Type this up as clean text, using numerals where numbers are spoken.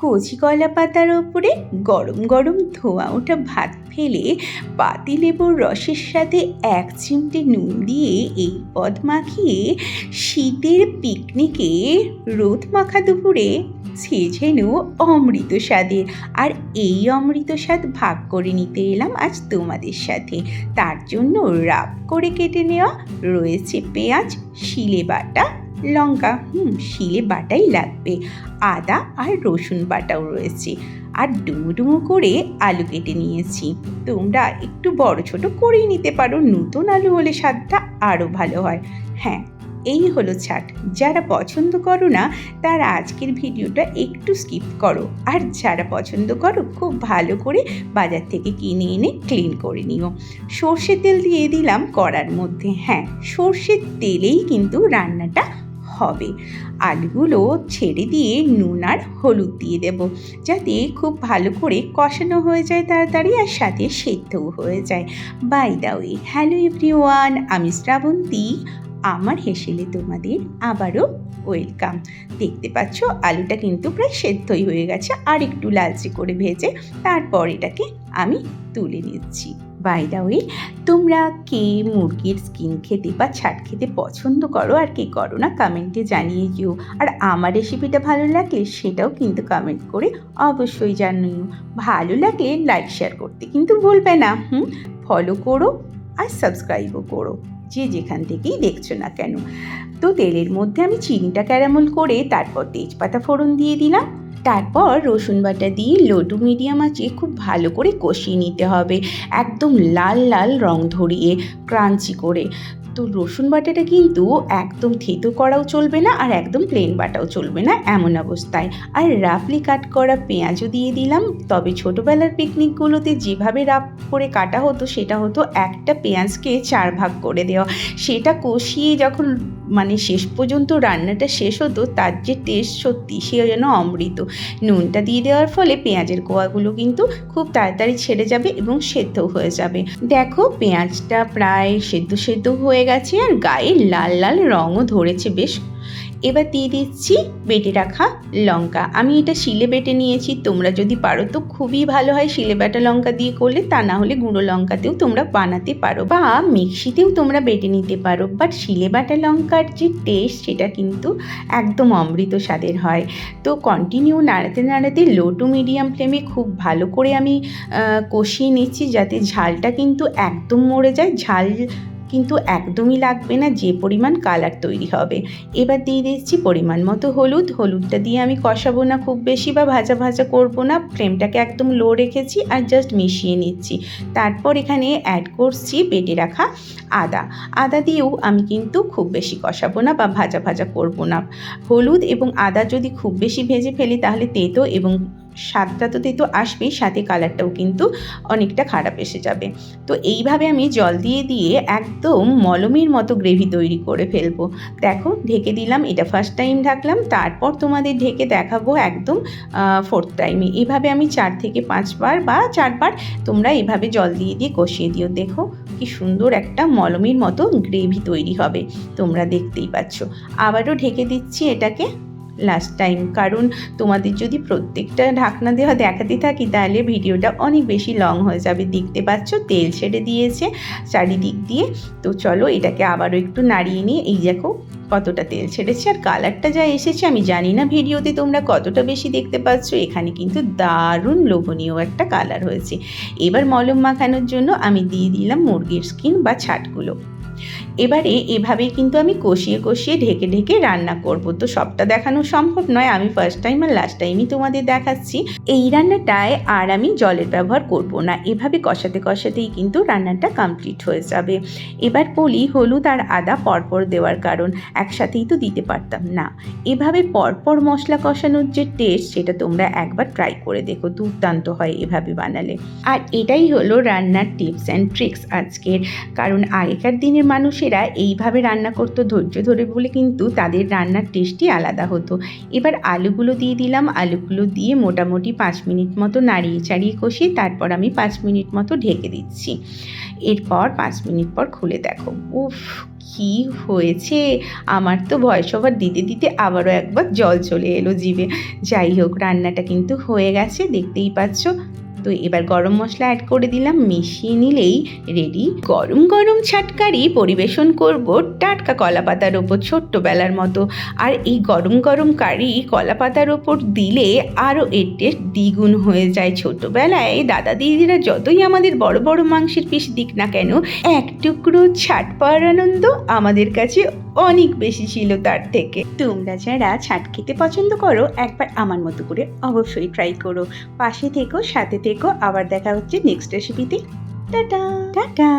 কচি কলা পাতার ওপরে গরম গরম ধোঁয়া ওঠা ভাত ফেলে পাতিলেবুর রসের সাথে 1 চিমটে নুন দিয়ে এই পদ মাখিয়ে শীতের পিকনিকে রোদ মাখা দুপুরে সে যেন অমৃত স্বাদের। আর এই অমৃত স্বাদ ভাগ করে নিতে এলাম আজ তোমাদের সাথে। তার জন্য রাফ করে কেটে নেওয়া রয়েছে পেঁয়াজ, শিলে বাটা লঙ্কা, শিলে বাটাই লাগবে, আদা আর রসুন বাটাও রয়েছে, আর ডুমো ডুমো করে আলু কেটে নিয়েছি। তোমরা একটু বড় ছোট করেই নিতে পারো, নতুন আলু হলে স্বাদটা আরও ভালো হয়। হ্যাঁ, এই হলো চাট। যারা পছন্দ করো না তারা আজকের ভিডিওটা একটু স্কিপ করো, আর যারা পছন্দ করো খুব ভালো করে বাজার থেকে কিনে এনে ক্লিন করে নিও। সর্ষের তেল দিয়ে দিলাম কড়ার মধ্যে। হ্যাঁ, সর্ষের তেলেই কিন্তু রান্নাটা হবে। আলুগুলো ছেড়ে দিয়ে নুন আর হলুদ দিয়ে দেব, যাতে খুব ভালো করে কষানো হয়ে যায় তাড়াতাড়ি, আর সাথে সেদ্ধও হয়ে যায়। By the way, hello everyone, আমি শ্রাবন্তী। আমার হেসেলে তোমাদের আবারও ওয়েলকাম। দেখতে পাচ্ছ আলুটা কিন্তু প্রায় সেদ্ধই হয়ে গেছে, আর একটু লালচে করে ভেজে তারপর এটাকে আমি তুলে নিচ্ছি। বাই দ্য ওয়ে, তোমরা কে মুরগির স্কিন খেতে বা ছাট খেতে পছন্দ করো আর কে করো না কমেন্টে জানিয়ে দিও। আর আমার রেসিপিটা ভালো লাগলে সেটাও কিন্তু কমেন্ট করে অবশ্যই জানিও। ভালো লাগলে লাইক শেয়ার করতে কিন্তু ভুলবে না। ফলো করো আর সাবস্ক্রাইবও করো, যে যেখান থেকেই দেখছো না কেন। তো তেলের মধ্যে আমি চিনিটা ক্যারামেল করে তারপর তেজপাতা ফোড়ন দিয়ে দিলাম। তারপর রসুন বাটা দিয়ে লো টু মিডিয়াম আঁচে খুব ভালো করে কষিয়ে নিতে হবে, একদম লাল লাল রং ধরিয়ে ক্রাঞ্চি করে। তো রসুন বাটাটা কিন্তু একদম থেতো করাও চলবে না, আর একদম প্লেন বাটাও চলবে না এমন অবস্থায়। আর রাফলি কাট করা পেঁয়াজও দিয়ে দিলাম। তবে ছোটোবেলার পিকনিকগুলোতে যেভাবে রাফ করে কাটা হতো সেটা হতো একটা পেঁয়াজকে 4 ভাগ করে দেওয়া। সেটা কষিয়ে যখন শেষ পর্যন্ত রান্নাটা শেষ হতো, তার যে টেস্ট সত্যি সে যেন অমৃত। নুনটা দিয়ে দেওয়ার ফলে পেঁয়াজের কোয়াগুলো কিন্তু খুব তাড়াতাড়ি ছেড়ে যাবে এবং সেদ্ধও হয়ে যাবে। দেখো পেঁয়াজটা প্রায় সেদ্ধ হয়ে গেছে, আর গায়ে লাল লাল রঙও ধরেছে বেশ। এবার দিয়ে দিচ্ছি বেটে রাখা লঙ্কা। আমি এটা শিলে বেটে নিয়েছি, তোমরা যদি পারো তো খুবই ভালো হয় শিলে বাটা লঙ্কা দিয়ে করলে, তা না হলে গুঁড়ো লঙ্কাতেও তোমরা বানাতে পারো বা মিক্সিতেও তোমরা বেটে নিতে পারো। বাট শিলে বাটা লঙ্কার যে টেস্ট সেটা কিন্তু একদম অমৃত স্বাদের হয়। তো কন্টিনিউ নাড়াতে নাড়াতে লো টু মিডিয়াম ফ্লেমে খুব ভালো করে আমি কষিয়ে নিচ্ছি, যাতে ঝালটা কিন্তু একদম মরে যায়। ঝাল কিন্তু একদমই লাগবে না, যে পরিমাণ কালার তৈরি হবে। এবার দিয়ে দিচ্ছি পরিমাণ মতো হলুদটা দিয়ে আমি কষাবো না খুব বেশি বা ভাজা ভাজা করবো না, ফ্লেমটাকে একদম লো রেখেছি আর জাস্ট মিশিয়ে নিচ্ছি। তারপর এখানে অ্যাড করছি বেটে রাখা আদা দিয়েও আমি কিন্তু খুব বেশি কষাবো না বা ভাজা ভাজা করবো না। হলুদ এবং আদা যদি খুব বেশি ভেজে ফেলি তাহলে তেতো এবং স্বাদটা তো তেতো আসবেই, সাথে কালারটাও কিন্তু অনেকটা খারাপ এসে যাবে। তো এইভাবে আমি জল দিয়ে দিয়ে একদম মলমের মতো গ্রেভি তৈরি করে ফেলবো। দেখো ঢেকে দিলাম, এটা ফার্স্ট টাইম ঢাকলাম, তারপর তোমাদের ঢেকে দেখাবো একদম 4th টাইমে। এভাবে আমি 4 থেকে 5 বার বা 4 বার তোমরা এভাবে জল দিয়ে দিয়ে কষিয়ে দিও। দেখো কি সুন্দর একটা মলমের মতো গ্রেভি তৈরি হবে, তোমরা দেখতেই পাচ্ছ। আবারও ঢেকে দিচ্ছি এটাকে লাস্ট টাইম, কারণ তোমাদের যদি প্রত্যেকটা ঢাকনা দেওয়া দেখাতে থাকি তাহলে ভিডিওটা অনেক বেশি লং হয়ে যাবে। দেখতে পাচ্ছ তেল ছেড়ে দিয়েছে চারিদিক দিয়ে। তো চলো এটাকে আবারও একটু নাড়িয়ে নিয়ে, এই দেখো কতটা তেল ছেড়েছে আর কালারটা যা এসেছে, আমি জানি না ভিডিওতে তোমরা কতটা বেশি দেখতে পাচ্ছ, এখানে কিন্তু দারুণ লোভনীয় একটা কালার হয়েছে। এবার মলম মাখানোর জন্য আমি দিয়ে দিলাম মুরগির স্কিন বা ছাটগুলো। এবারে এভাবেই কিন্তু আমি কষিয়ে কষিয়ে ঢেকে ঢেকে রান্না করব। তো সবটা দেখানো সম্ভব নয়, আমি ফার্স্ট টাইম আর লাস্ট টাইমই তোমাদের দেখাচ্ছি। এই রান্নাটায় আর আমি জলের ব্যবহার করব না, এভাবে কষাতে কষাতেই কিন্তু রান্নাটা কমপ্লিট হয়ে যাবে। এবার বলি হলুদ আর আদা পরপর দেওয়ার কারণ, একসাথেই তো দিতে পারতাম না। এভাবে পরপর মশলা কষানোর যে টেস্ট সেটা তোমরা একবার ট্রাই করে দেখো, দুর্দান্ত হয় এভাবে বানালে। আর এটাই হলো রান্নার টিপস অ্যান্ড ট্রিক্স আজকের, কারণ আগেকার দিনের মানুষেরা এইভাবে রান্না করতো ধৈর্য ধরে বলে কিন্তু তাদের রান্নার টেস্টই আলাদা হতো। এবার আলুগুলো দিয়ে দিলাম, আলুগুলো দিয়ে মোটামুটি 5 মিনিট মতো নাড়িয়ে চাড়িয়ে কষিয়ে তারপর আমি 5 মিনিট মতো ঢেকে দিচ্ছি। এরপর 5 মিনিট পর খুলে দেখো, উফ কি হয়েছে, আমার তো ভয়েস ওভার দিতে দিতে আবারও একবার জল চলে এলো জিভে। যাই হোক, রান্নাটা কিন্তু হয়ে গেছে, দেখতেই পাচ্ছ। তো এবার গরম মশলা অ্যাড করে দিলাম, মিশিয়ে নিলেই রেডি গরম গরম ছাটকারি পরিবেশন করব টাটকা কলা পাতার ওপর, ছোট্টবেলার মতো। আর এই গরম গরম কারি কলা পাতার ওপর দিলে আরও এর টেস্ট দ্বিগুণ হয়ে যায়। ছোটবেলায় দাদা দিদিরা যতই আমাদের বড় বড় মাংসের পিস দিক না কেন, এক টুকরো ছাট পাওয়ার আনন্দ আমাদের কাছে অনেক বেশি ছিল তার থেকে। তোমরা যারা ছাট খেতে পছন্দ করো, একবার আমার মতো করে অবশ্যই ট্রাই করো। পাশে থেকো, সাথে থেকো, আবার দেখা হচ্ছে নেক্সট রেসিপিতে। Tata tata.